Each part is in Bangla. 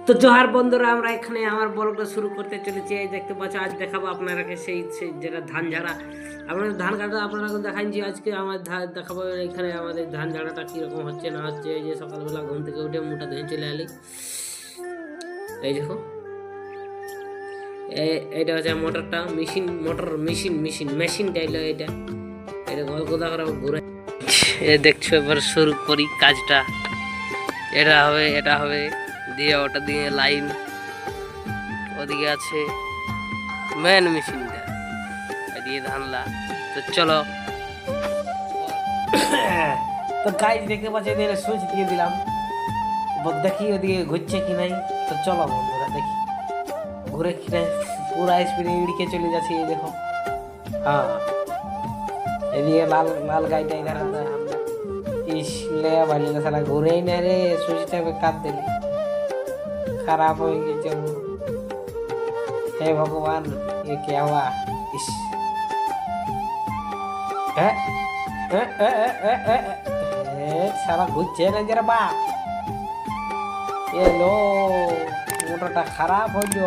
তো জোহার বন্ধুরা, আমরা এখানে আমার ব্লগটা শুরু করতে চলেছি। এই দেখতে পাচ্ছ, আজ দেখাবো আপনারাকে সেই যেটা ধান ঝাড়া। আপনাদের ধান কাটা আপনারা দেখাচ্ছি। আজকে আমার দেখাবো এখানে আমাদের ধান ঝাড়াটা কীরকম হচ্ছে না হচ্ছে। এই যে সকালবেলা ঘুম থেকে উঠে মুটা ধুয়ে চলে আলি। এই দেখো, এটা হচ্ছে মোটরটা, মেশিনটা এলো। এটা গল্প করে ঘুরে দেখছো। এবার শুরু করি কাজটা। এটা হবে দিয়ে ওটা দিয়ে লাইন, ওদিকে আছে মেন মেশিনটা, এদিকে ধানলা। তো চলো, তো গাইজ দেখতে পাচ্ছি এদিকে সুইচ দিয়ে দিলাম। দেখি ওদিকে ঘুরছে কি নাই। তো চলো বন্ধুরা দেখি ঘুরে কি নাই। পুরা স্পিডে ইড়িকে চলে যাচ্ছে। এই দেখো, হ্যাঁ এদিকে লাল লাল গাড়িটা এখানে ইসলে ভালো সালা ঘুরেই না রে। সুইচটা কাট দিলি, খারাপ হয়ে গেছে। हे भगवान, ये क्या हुआ? इस साला घुसছে না जरा बाप। ये लो, মোটরটা খারাপ হইলো।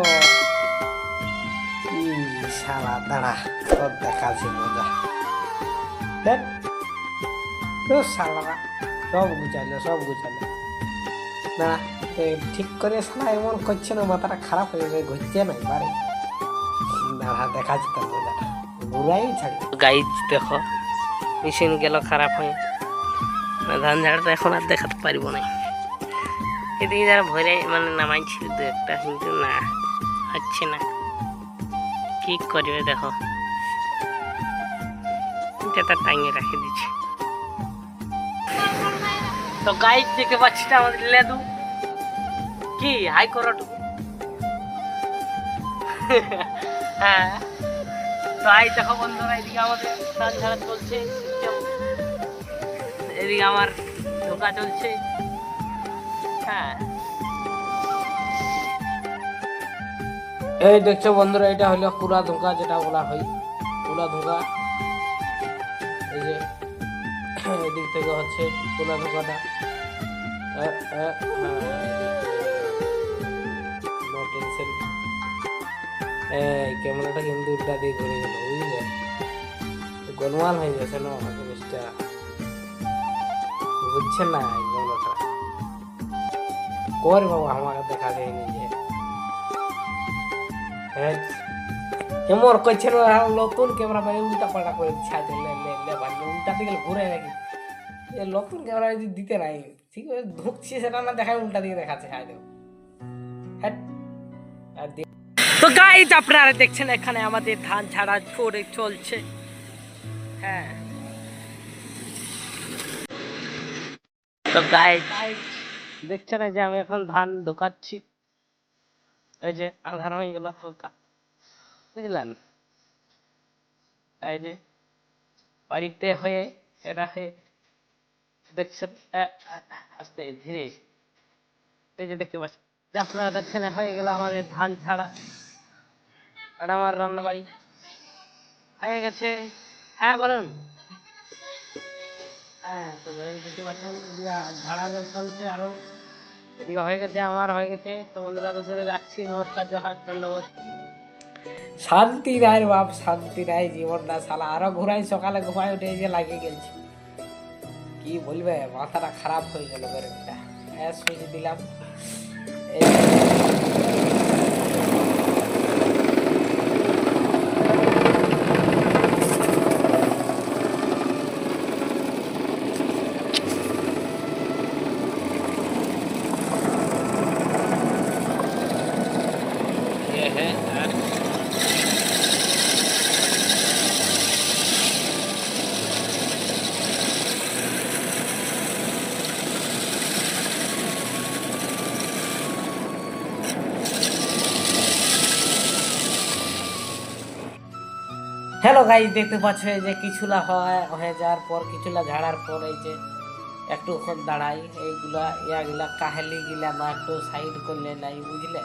সালা দাঁড়া, তোর দেখাচ্ছি মজা। তো সালারা সব গুছালো না ঠিক করে। সালা এমন করছে না, মাথাটা খারাপ হয়ে গেছে, ঘুরছে না এবারে। দাঁড়া দেখাচ্ছি তোর মজাটা, ঘুরাই ছাড়ি। গাইজ দেখো, মেশিন গেল খারাপ হয়ে। ধান ঝাড়াটা এখন আর দেখাতে পারবো না। এদিকে যারা ভরে মানে নামাইছিল দু একটা, কিন্তু না হচ্ছে না। কি করবে দেখো, এটা টাঙিয়ে রেখে দিচ্ছে। তো গাইজ দেখতে পাচ্ছি আমাদের লেদু কি হাই করাটুকু। হ্যাঁ, তো আই দেখো বন্ধুরা, এদিকে আমাদের ধান ঝাড়া চলছে, এদিকে আমার ধোকা চলছে। হ্যাঁ, এই দেখছো বন্ধুরা, এটা হলো পুরা ধোকা, যেটা বলা হয় পুরা ধোকা। এই যে এদিক থেকে হচ্ছে পুরা ধোকাটা। No tension. ক্যামেরাটা কিন্তু উল্টা দিয়ে ঘুরে গেল, বুঝলে? গোলমাল হয়ে গেছে না জিনিসটা, বুঝছেন না? ক্যামেরাটা কর বাবা, আমাকে দেখা যায়নি যে এমন করছে না। নতুন ক্যামেরা মানে উল্টা পাল্টা করে ছাড়তে উল্টাতে গেলে ঘুরে নাকি। নতুন ক্যামেরা যদি দিতে নাই, ঠিক আছে ঢুকছে সেটা না দেখায়, উল্টা দিয়ে দেখাচ্ছে। তো গাইজ আপনারা দেখছেন এখানে আমাদের ধান ছাড়া করে চলছে। হ্যাঁ, তো গাইজ দেখছেন যে আমি এখন ধান ঢোকাচ্ছি। এই যে আধার হয়ে গেল হালকা, বুঝলেন? এই যে বাড়িতে হয়ে এটা হয়ে দেখছেন আস্তে ধীরে। এই যে দেখতে পাচ্ছেন, আপনারা দেখছেন হয়ে গেল আমাদের ধান ছাড়া। আর আমার রান্না বাড়ি হয়ে গেছে। হ্যাঁ বলুন। হ্যাঁ, তো দেখতে পাচ্ছেন ঝাড়া চলছে, আরো এদিকে হয়ে গেছে, আমার হয়ে গেছে। তো বন্ধুরা তোদের রাখছি, নমস্কার, জোহার, ধন্যবাদ। শান্তি নাই বাপ, শান্তি নাই জীবনটা। শালা আরো ঘুরাই, সকালে ঘুমায় উঠে যে লাগিয়ে গেছি। কি বলবে, মাথাটা খারাপ হয়ে গেল। সুইচ দিলাম। হ্যালো গাইজ, দেখতে পাচ্ছ যে কিছুলা হয়ে যাওয়ার পর, কিছুলা ঝাড়ার পর এই যে একটু ওখান দাঁড়াই। এইগুলা ইয়াগুলা কাহেলি গিলা না একটু সাইড করলে নাই, বুঝলে?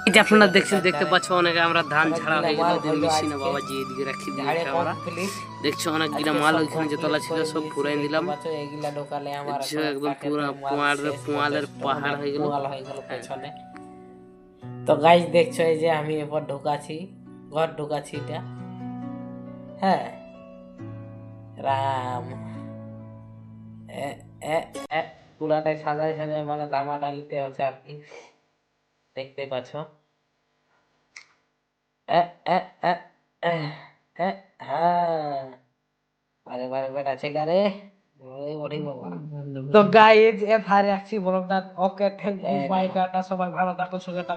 এই যে আপনারা দেখতে পাচ্ছ অনেকে আমরা ধান ছাড়া হয়ে গেল। মেশিনে বাবাজি এদিকে রাখি দিয়েছে। আমরা দেখছো অনেক গিলা মাল ওইখানে যে তলা ছিল সব পুরাই দিলাম। এইগুলা ঢোকালে আমার একদম পুরো পোয়ালের পাহাড় হয়ে গেল পেছনে। তো গাইজ দেখছো এই যে আমি এরপর ঢোকাছি, ঘর ঢোকাছি এটা। হ্যাঁ, রাম এ এ এ পুরাটাই সাজায় সাজায় মানে দামা ডালিতে হচ্ছে আর কি, দেখতে পাচ্ছ। এ এ এ এ এ হ্যাঁ, আরে বারে বেটা ছেলে ওই ওরে বাবা। তো গাইজ এর ধারে রাখছি ব্লগটা। ওকে, থ্যাংক ইউ, বাই টাটা, সবাই ভালো থাকো, সুখে থাকো।